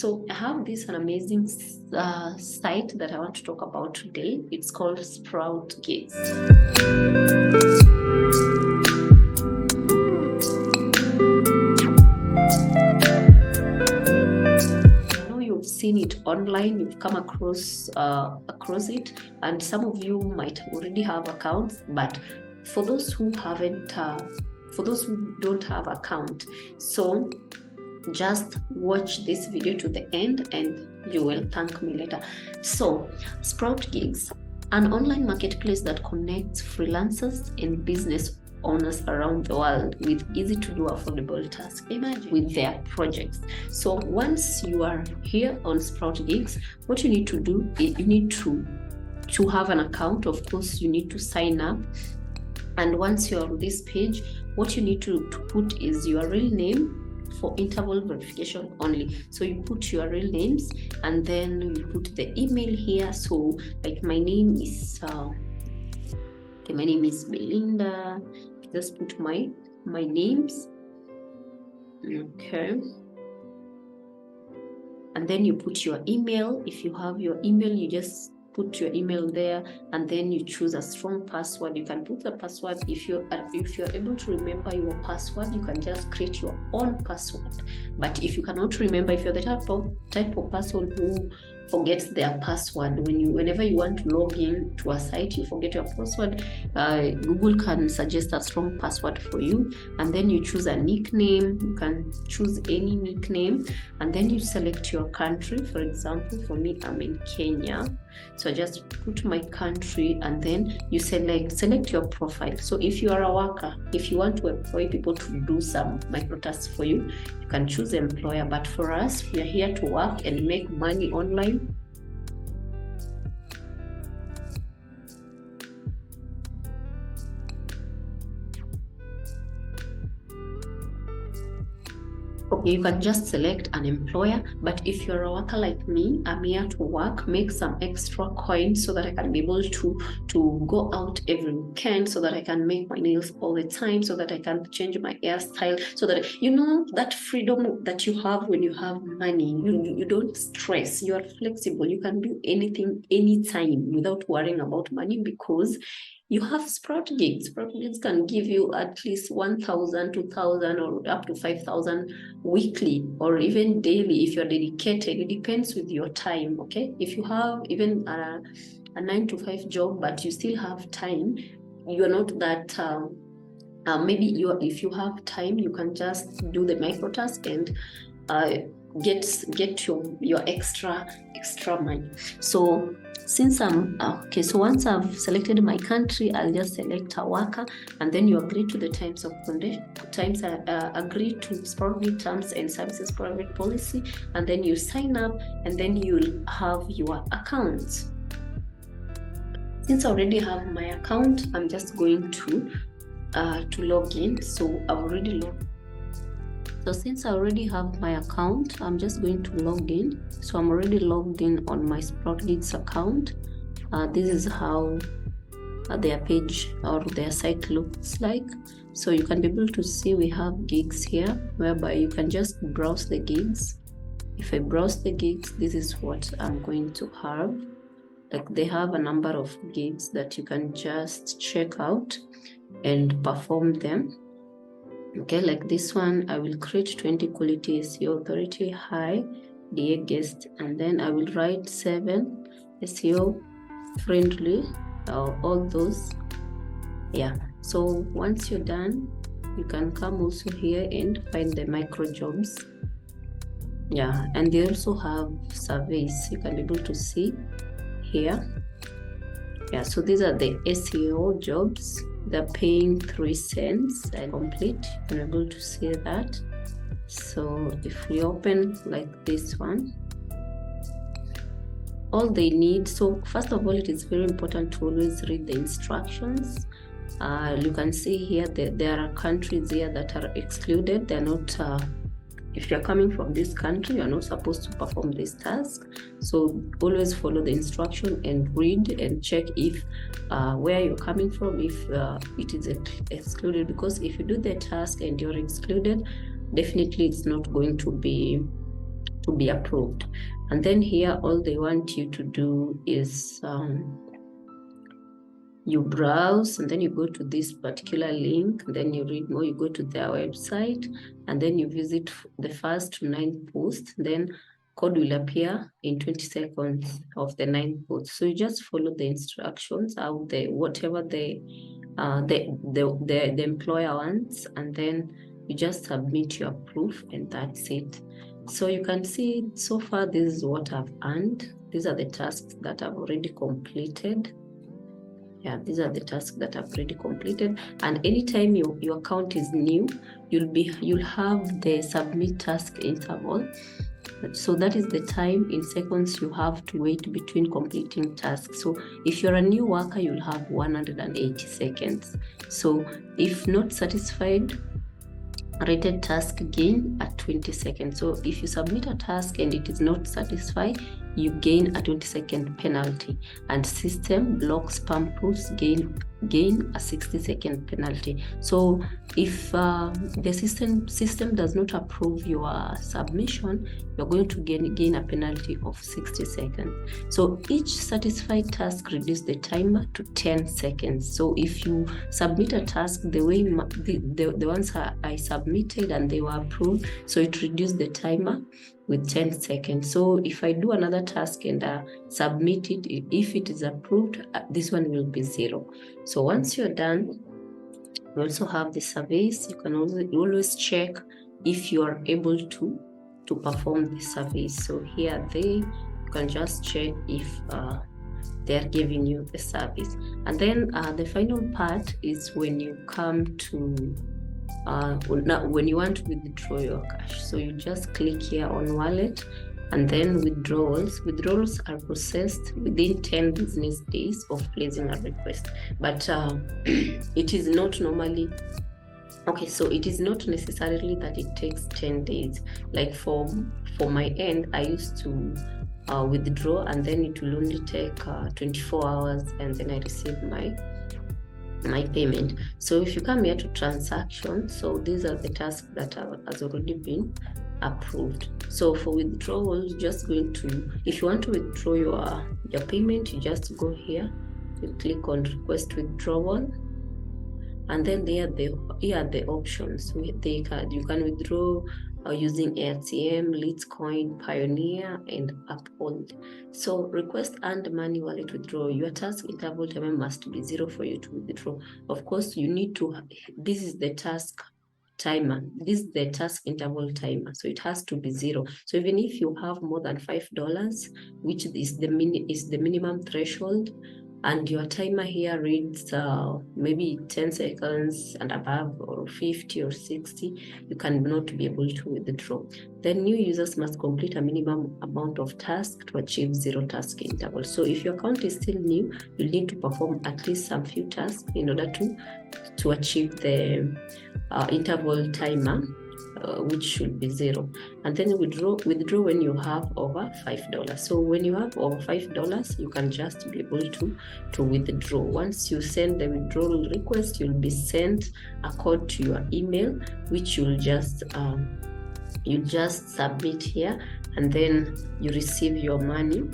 So I have this an amazing site that I want to talk about today. It's called SproutGigs. You've seen it online, you've come across it, and some of you might already have accounts, but for those who haven't, for those who don't have account, so just watch this video to the end and you will thank me later. So SproutGigs, an online marketplace that connects freelancers and business owners around the world with easy to do affordable tasks, imagine, with their projects. So once you are here on SproutGigs, what you need to do is you need to have an account. Of course, you need to sign up, and once you're on this page, what you need to put is your real name for interval verification only. So you put your real names and then you put the email here. So like my name is my name is Belinda. Just put my names, okay, and then you put your email. If you have your email, you just put your email there, and then you choose a strong password. You can put the password. If you're able to remember your password, you can just create your own password. But if you cannot remember, if you're the type of person who forgets their password, whenever you want to log in to a site, you forget your password, Google can suggest a strong password for you, and then you choose a nickname. You can choose any nickname, and then you select your country. For example, for me, I'm in Kenya, so I just put my country, and then you select your profile. So if you are a worker, if you want to employ people to do some micro tasks for you, you can choose employer. But for us, we are here to work and make money online. Okay, you can just select an employer, but if you're a worker like me, I'm here to work, make some extra coins so that I can be able to go out every weekend, so that I can make my nails all the time, so that I can change my hairstyle, so that that freedom that you have when you have money, you don't stress, you are flexible, you can do anything anytime without worrying about money, because you have SproutGigs. SproutGigs can give you at least 1,000, 2,000, or up to 5,000 weekly, or even daily if you're dedicated. It depends with your time, okay? If you have even a 9-to-5 job, but you still have time, you're not that... if you have time, you can just do the micro task and get your extra money. So since I'm okay, so once I've selected my country, I'll just select a worker, and then you agree to the terms of condition, agree to SproutGigs terms and services private policy, and then you sign up, and then you'll have your account. Since I already have my account, I'm just going to log in. So I've already logged. So since I already have my account, I'm just going to log in. So I'm already logged in on my SproutGigs account. This is how their page or their site looks like. So you can be able to see we have gigs here, whereby you can just browse the gigs. If I browse the gigs, this is what I'm going to have. Like, they have a number of gigs that you can just check out and perform them. Okay, like this one, I will create 20 quality SEO authority, high, DA guest, and then I will write 7 SEO friendly, all those. Yeah, so once you're done, you can come also here and find the micro jobs. Yeah, and they also have surveys. You can be able to see here. Yeah, so these are the SEO jobs. They're paying 3 cents and complete. You can be able to see that. So if we open like this one, all they need, so first of all, it is very important to always read the instructions. You can see here that there are countries here that are excluded. They're not if you're coming from this country, you're not supposed to perform this task. So always follow the instruction and read and check if where you're coming from, if it is excluded. Because if you do the task and you're excluded, definitely it's not going to be to be approved. And then here, all they want you to do is you browse, and then you go to this particular link, and then you read more, you go to their website, and then you visit the first to 9th post, then code will appear in 20 seconds of the 9th post. So you just follow the instructions, whatever the employer wants, and then you just submit your proof, and that's it. So you can see so far, this is what I've earned. These are the tasks that I've already completed. Yeah, these are the tasks that I've already completed. And anytime your account is new, you'll have the submit task interval. So that is the time in seconds you have to wait between completing tasks. So if you're a new worker, you'll have 180 seconds. So if not satisfied, rated task gain at 20 seconds. So if you submit a task and it is not satisfied, you gain a 20-second penalty, and system block spam proofs gain a 60-second penalty. So if the system does not approve your submission, you're going to gain a penalty of 60 seconds. So each satisfied task reduces the timer to 10 seconds. So if you submit a task the way the ones I submitted and they were approved, so it reduced the timer with 10 seconds. So if I do another task and submit it, if it is approved, this one will be 0. So once you're done, you also have the surveys. You can always check if you are able to perform the surveys. So here you can just check if they are giving you the service. And then the final part is when you come to when you want to withdraw your cash. So you just click here on wallet, and then withdrawals are processed within 10 business days of placing a request. But it is not normally okay, so it is not necessarily that it takes 10 days. Like for my end, I used to withdraw, and then it will only take 24 hours, and then I receive my payment. So if you come here to transactions, so these are the tasks that has already been approved. So for withdrawal, just going to, if you want to withdraw your payment, you just go here, you click on request withdrawal, and then here are the options. You can withdraw using ATM, Litecoin, Pioneer, and Uphold. So request and money wallet withdrawal. Your task interval time must be 0 for you to withdraw. Of course, you need to. This is the task timer. This is the task interval timer, so it has to be 0. So even if you have more than $5, which is the minimum threshold, and your timer here reads maybe 10 seconds and above, or 50 or 60, you cannot be able to withdraw. Then new users must complete a minimum amount of tasks to achieve 0 task interval. So if your account is still new, you need to perform at least some few tasks in order to achieve the interval timer, which should be 0. And then withdraw when you have over $5. So when you have over $5, you can just be able to withdraw. Once you send the withdrawal request, you'll be sent a code to your email, which you'll just submit here, and then you receive your money.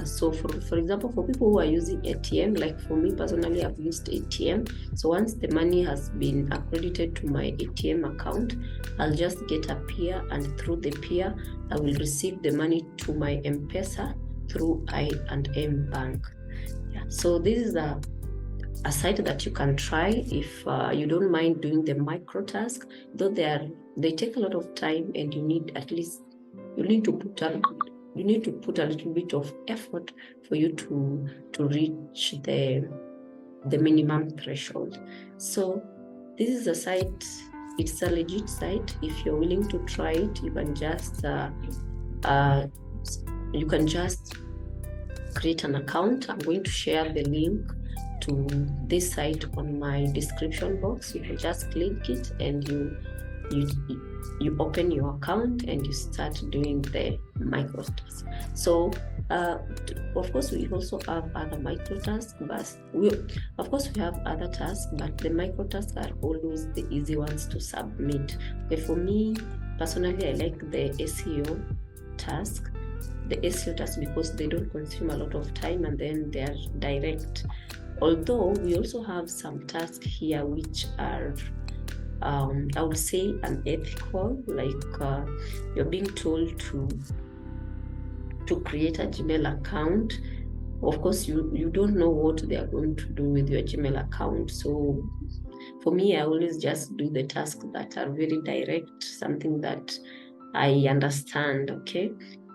So for example, for people who are using ATM, like for me personally, I've used ATM. So once the money has been accredited to my ATM account, I'll just get a peer, and through the peer, I will receive the money to my M-Pesa through I&M Bank. Yeah. So this is a site that you can try if you don't mind doing the micro task, though they take a lot of time, and you need to put a little bit of effort for you to reach the minimum threshold. So this is a site, it's a legit site. If you're willing to try it, you can just create an account. I'm going to share the link to this site on my description box. You can just click it, and you open your account, and you start doing the micro tasks. So of course we also have other micro tasks, but we have other tasks, but the micro tasks are always the easy ones to submit. Okay, for me personally, I like the SEO task, the SEO tasks, because they don't consume a lot of time and then they are direct. Although we also have some tasks here which are I would say unethical, like you're being told to create a Gmail account. Of course, you don't know what they are going to do with your Gmail account. So for me, I always just do the tasks that are very direct, something that I understand, okay?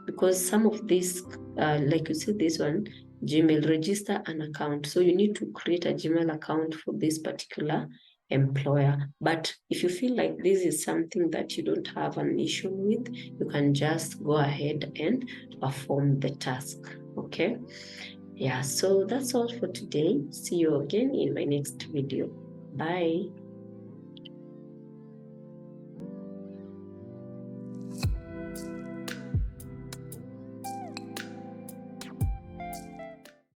Because some of these, like you said, this one, Gmail, register an account. So you need to create a Gmail account for this particular employer. But if you feel like this is something that you don't have an issue with, you can just go ahead and perform the task, okay? Yeah, so that's all for today. See you again in my next video. Bye.